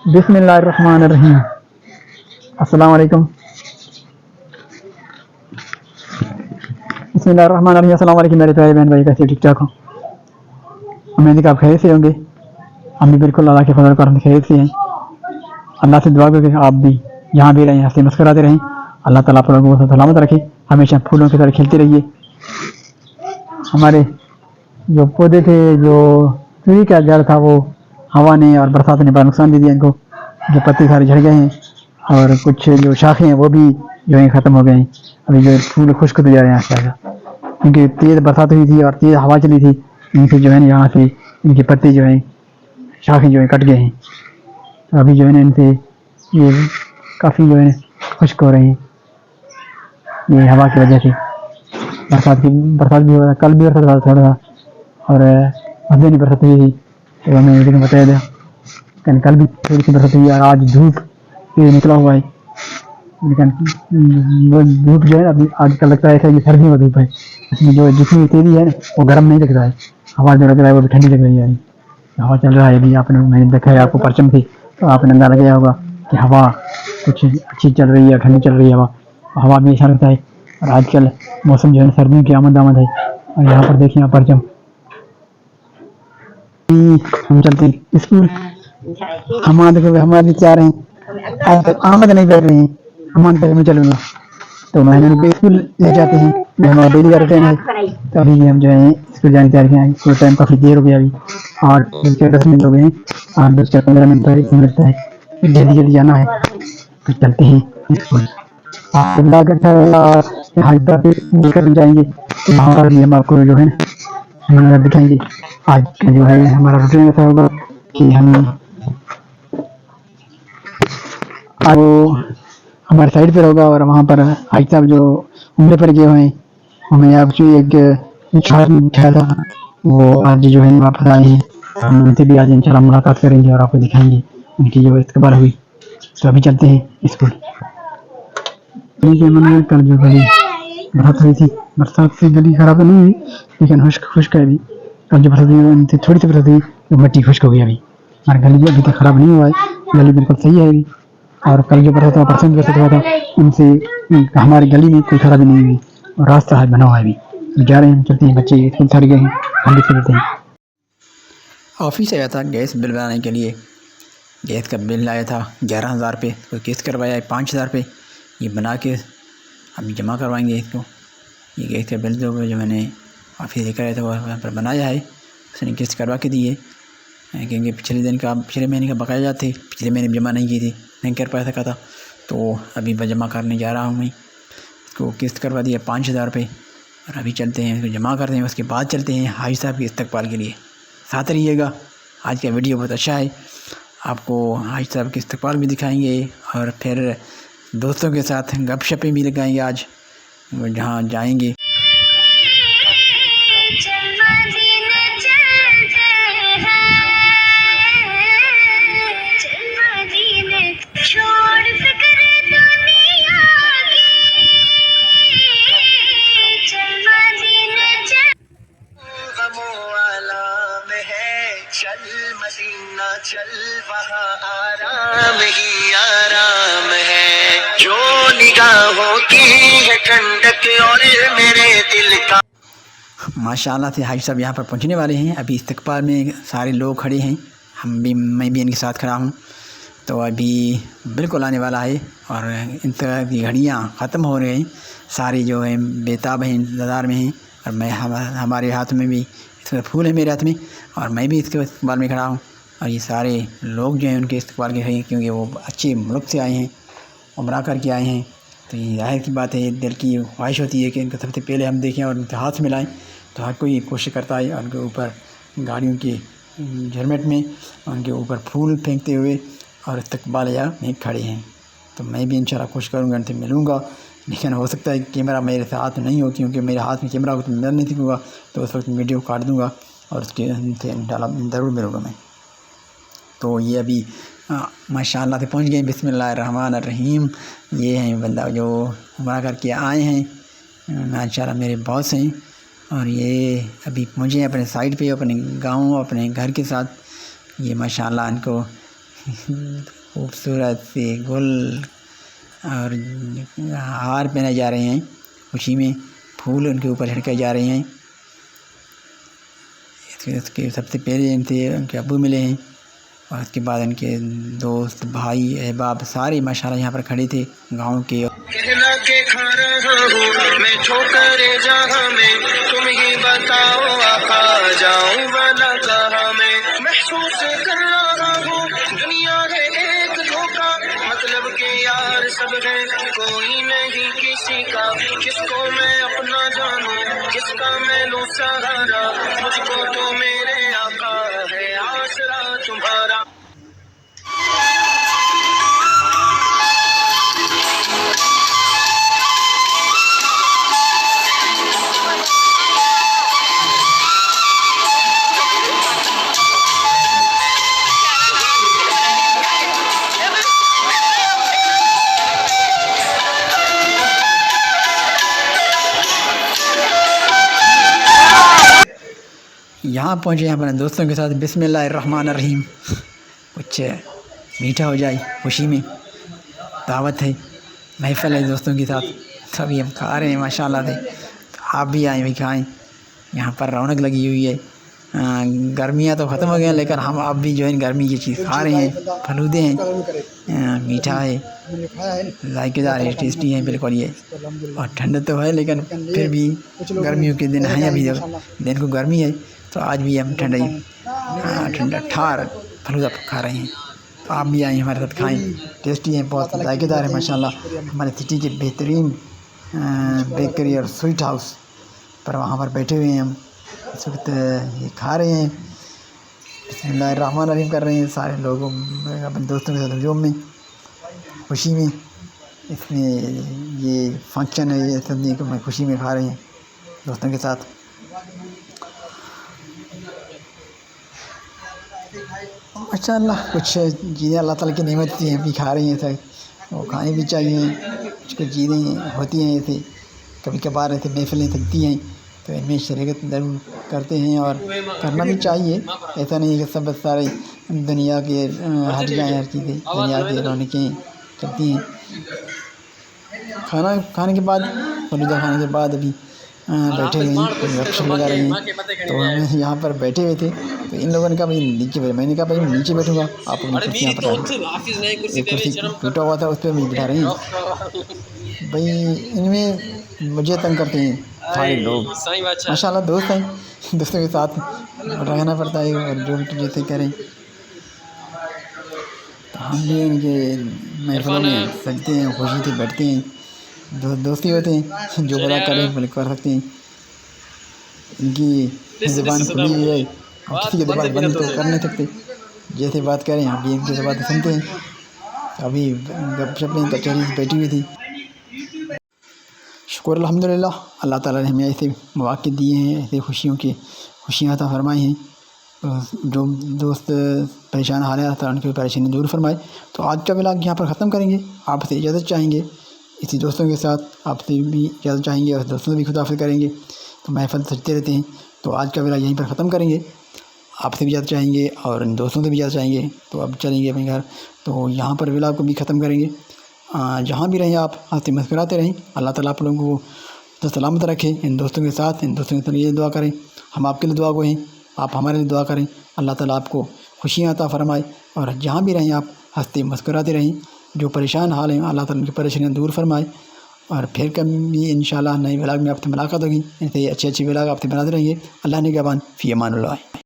बिस्मिल्लाहिर्रहमानिर्रहीम। अस्सलाम वालेकुम। बिस्मिल्लाहिर्रहमानिर्रहीम। अस्सलाम वालेकुम मेरे प्यारे बहन भाई, कैसे ठीक ठाक हो? उम्मीद है कि आप खैरियत से होंगे। हम भी बिल्कुल अल्लाह के फजल करम खैरियत से हैं। अल्लाह से दुआ करके आप भी यहाँ भी रहें, हंसते मुस्कुराते रहें। अल्लाह ताला आप लोगों को सलामत रखे, हमेशा फूलों की तरह खिलते रहिए। हमारे जो पौधे थे, जो ट्री का जड़ था, वो हवा ने और बरसात ने बड़ा नुकसान दे दिया इनको। जो पत्ते सारे झड़ गए हैं और कुछ जो शाखें हैं वो भी जो है ख़त्म हो गए हैं। अभी जो फूल खुश्क होते जा रहे हैं आस्ते आस्ते, क्योंकि तेज़ बरसात हुई थी और तेज़ हवा चली थी। इनसे जो है ना यहाँ से इनके पत्ते जो हैं, शाखें जो हैं कट गए हैं। तो अभी जो है ना इनसे ये काफ़ी जो है खुश्क हो रहे हैं, ये हवा की वजह से। बरसात भी हो रहा है, कल भी बरसात थोड़ा था और अभी नहीं बरसात हुई थी, तो हमें लेकिन बताया था कल भी थोड़ी सी बरसात हुई और आज धूप ये निकला हुआ है। लेकिन वो धूप जो है अभी आजकल लगता है कि सर्दियों का धूप है। इसमें जो जितनी तेज़ी है वो गर्म नहीं लग रहा है, हवा जो लग रहा है वो भी ठंडी लग रही है। हवा चल रहा है अभी, आपने मैंने देखा है आपको परचम थी तो आपने अंदाजा लगाया होगा कि हवा कुछ अच्छी चल रही है, ठंडी चल रही है हवा। हवा भी अच्छा लगता है और आजकल मौसम जो है सर्दियों की आमद है। और यहाँ पर देखिए आप परचम, हम चलते हैं स्कूल। हम देखो हमारे चाह रहे हैं आज तक आमद नहीं कर रही हैं, हम तक मैं चलूँगा तो मैंने उनको स्कूल ले जाते हैं। मैं हमारा डेली का रूटीन है। तो अभी हम जो है स्कूल जाने तैयार हैं। स्कूल टाइम काफ़ी देर हो गया, अभी 8:10 हो गए हैं। 8:15 तक लगता है, जल्दी जल्दी जाना है तो चलते हैं स्कूल। लेकर जाएंगे वहाँ पर भी हम आपको जो है ना दिखाएंगे। आज का जो है हमारा रूटीन ऐसा होगा कि हम आज वो हमारे साइड पर होगा और वहाँ पर हाजी साहब जो उम्र पर गए हुए हैं, हमें आपसे एक था वो आज जो है वापस आए हैं। हम उनसे भी आज इंशाल्लाह मुलाकात करेंगे और आपको दिखाएंगे उनकी जो इस्तकबाल हुई। तो अभी चलते हैं स्कूल। कल जो गली बरसात हुई थी, बरसात से गली खराब तो नहीं हुई लेकिन खुश्क है अभी। कल जो बरसात हुई थोड़ी सी बरसात हुई तो मिट्टी खुश्क हो गई अभी, और गली अभी तक खराब नहीं हुआ है, गली बिल्कुल सही है अभी। और कल जो बरसात हुआ, परसों बरसात हुआ था, उनसे हमारी गली में कोई खराबी नहीं हुई और रास्ता है बना हुआ है अभी। जा रहे हैं, चलते हैं, बच्चे स्कूल सारे गए हैं, हम भी चलते हैं। ऑफिस आया था गैस बिल बनाने के लिए। गैस का बिल आया था 11,000 रुपये, तो किस्त करवाया है 5,000 रुपये। ये बना के अभी जमा करवाएंगे इसको। ये गैस का बिल जो मैंने ऑफिस लेकर आया था वो यहाँ पर बनाया है, उसने किस्त करवा के दी है। क्योंकि पिछले महीने का बकाया थे, पिछले महीने जमा नहीं की थी, नहीं कर पाया सका था, तो अभी जमा करने जा रहा हूँ मैं। इसको किस्त करवा दिया 5,000 रुपये और अभी चलते हैं, इसको जमा करते हैं। उसके बाद चलते हैं हाजी साहब के इस्तकबाल के लिए। साथ रहिएगा, आज का वीडियो बहुत अच्छा है, आपको हाजी साहब के इस्तकबाल भी दिखाएंगे और फिर दोस्तों के साथ गपशपें भी लगाएंगे आज जहाँ जाएंगे। चल मदीना चल, वहाँ आराम ही आराम है, जो निगाहों की है ठंडक और मेरे दिल का। माशाल्लाह से हाजी साहब यहाँ पर पहुँचने वाले हैं। अभी इस्तकबाल में सारे लोग खड़े हैं, मैं भी इनके साथ खड़ा हूँ। तो अभी बिल्कुल आने वाला है और इंतज़ार की घड़ियाँ ख़त्म हो रही हैं, सारी जो है बेताब हैं, इंतज़ार में हैं। और मैं हमारे हाथ में भी इसका फूल है, मेरे हाथ में, और मैं भी इसके इस्तकबाल में खड़ा हूँ। और ये सारे लोग जो हैं उनके इस्तकबाल के हैं, क्योंकि वो अच्छे मुल्क से आए हैं, उम्रा करके आए हैं। तो ये ज़ाहिर की बात है, दिल की ख्वाहिश होती है कि इनको सबसे पहले हम देखें और उनके हाथ मिलाएं। तो हर कोई कोशिश करता है उनके ऊपर गाड़ियों की झरमट में उनके ऊपर फूल फेंकते हुए और इस्तकबालिया में खड़े हैं। तो मैं भी इंशाल्लाह कोशिश करूँगा, उनसे मिलूँगा, लेकिन हो सकता है कि कैमरा मेरे साथ नहीं हो, क्योंकि मेरे हाथ में कैमरा हो तो मिल नहीं सकूँगा, तो उस वक्त वीडियो काट दूँगा। और उसके इंशाल्लाह ज़रूर मिलूँगा मैं। तो ये अभी माशाअल्लाह से पहुँच गए। बिस्मिल्लाहिर्रहमानिर्रहीम। ये हैं बंदा जो उम्रा करके आए हैं माशाअल्लाह, मेरे बॉस हैं, और ये अभी पहुँचे अपने साइड पे, अपने गाँव, अपने घर के साथ। ये माशाअल्लाह इनको खूबसूरत से गुल और हार पहने जा रहे हैं, खुशी में फूल उनके ऊपर छिड़के जा रहे हैं। इसके सबसे पहले इनसे उनके अब्बू मिले हैं, और उसके बाद इनके दोस्त, भाई, अहबाब सारे माशाल्लाह यहाँ पर खड़े थे गाँव के। कहना के खा रहा हूँ मैं ठोकरे जहाँ में, तुम ही बताओ आका जाऊँ वाला कहाँ में। महसूस कर रहा हूँ दुनिया है एक धोखा, मतलब के यार सब है कोई नहीं किसी का। किसको मैं अपना जानूं, किसका मैं लूं सहारा, मुझको तो मेरे आका है आसरा तुम्हारा। यहाँ पहुँचे अपने दोस्तों के साथ। बिस्मिल्लाहिर्रहमानिर्रहीम। कुछ मीठा हो जाए, खुशी में दावत है, महफ़िल है दोस्तों के साथ, सभी हम खा रहे हैं माशाल्लाह से। तो आप भी आएँ, भी खाएँ, यहाँ पर रौनक लगी हुई है। गर्मियाँ तो ख़त्म हो गई हैं, लेकिन हम आप भी जो है गर्मी की चीज़ खा रहे हैं। फलूदे हैं, मीठा है, जायकेदार है, टेस्टी है बिल्कुल ये। और ठंड तो है, लेकिन फिर भी गर्मियों के दिन हैं, अभी दिन को गर्मी है, तो आज भी हम ठंडा ठार फलूदा खा रहे हैं। तो आप भी आएँ, हमारे साथ खाएँ, टेस्टी है, बहुत जायकेदार है माशाल्लाह। हमारे सिटी के बेहतरीन बेकरी और स्वीट हाउस पर वहाँ पर बैठे हुए हैं हम इस वक्त, ये खा रहे हैं, बिस्मिल्लाहिर्रहमानिर्रहीम कर रहे हैं सारे लोगों अपने दोस्तों के साथ हजूम में, खुशी में। इसमें ये फंक्शन है, ये सब को मैं खुशी में खा रहे हैं दोस्तों के साथ। माशाअल्लाह कुछ चीज़ें अल्लाह ताला की नेमत थी, हम भी खा रहे हैं सर, वो खानी भी चाहिए। कुछ चीज़ें होती हैं ऐसे, कभी कभार ऐसे महफिलें लगती हैं, तो इनमें शरीकत ज़रूर करते हैं और करना भी चाहिए। ऐसा नहीं है कि सब सारे दुनिया के हट जाएँ, हर चीज़ें दुनिया की रौनकें चलती हैं। खाना खाने के बाद, फलूदा खाने के बाद अभी बैठे हुए हैं, कोई गपशप लगा रहे हैं। तो हम यहाँ पर बैठे हुए थे, तो इन लोगों ने कहा भाई नीचे बैठ, मैंने कहा भाई मैं नीचे बैठूँगा, आप अपनी कुर्सी यहाँ पर एक कुर्सी टूटा हुआ था, उस पर मुझे बिठा रहे हैं। भाई इनमें मुझे तंग करते हैं सारे लोग। माशाल्लाह दोस्त हैं, दोस्तों के साथ रहना पड़ता है, और जो भी जैसे करें। तो हम भी इनके महफिलों में सजते हैं, खुशी से बैठते हैं, दोस्ती होते हैं, जो बड़ा करें बोले कर सकते हैं। इनकी ज़ुबान खुली हुई है, हम किसी की ज़ुबान बंद तो कर नहीं सकते, जैसे बात करें हम भी इनकी बात सुनते हैं। अभी गपशप में कचहरी बैठी हुई थी। शुक्र अल्हम्दुलिल्लाह, अल्लाह ताला ने हमें ऐसे मौक़े दिए हैं, ऐसे खुशियाँ अता फरमाई हैं। जो दोस्त परेशान हाल है, अल्लाह उनकी परेशानी दूर फरमाए। तो आज का व्लॉग यहाँ पर ख़त्म करेंगे, आपसे इजाज़त चाहेंगे इसी दोस्तों के साथ, आपसे भी इजाज़त चाहेंगे और दोस्तों से भी खुदाफिज़ करेंगे। तो महफ़िल सजते रहते हैं, तो आज का व्लॉग यहीं पर ख़त्म करेंगे। आपसे भी इजाज़त चाहेंगे और इन दोस्तों से भी इजाज़त चाहेंगे। तो अब चलेंगे अपने घर, तो यहाँ पर व्लॉग को भी ख़त्म करेंगे। जहाँ भी रहें आप हंसते मुस्कुराते रहें, अल्लाह ताला आप लोगों को तो सलामत रखें। इन दोस्तों के साथ, इन दोस्तों के साथ ये दुआ करें, हम आपके लिए दुआ गो हैं, आप हमारे लिए दुआ करें। अल्लाह ताला आपको खुशियाँ अता फरमाए, और जहाँ भी रहें आप हंसते मुस्कुराते रहें। जो परेशान हाल हैं, अल्लाह ताला उनकी परेशानियाँ दूर फरमाए। और फिर कभी इंशाल्लाह नए व्लॉग में आपसे मुलाकात होगी। ऐसे अच्छे व्लॉग आपसे बनाते रहेंगे। अल्लाह निगहबान, फ़ी अमानिल्लाह।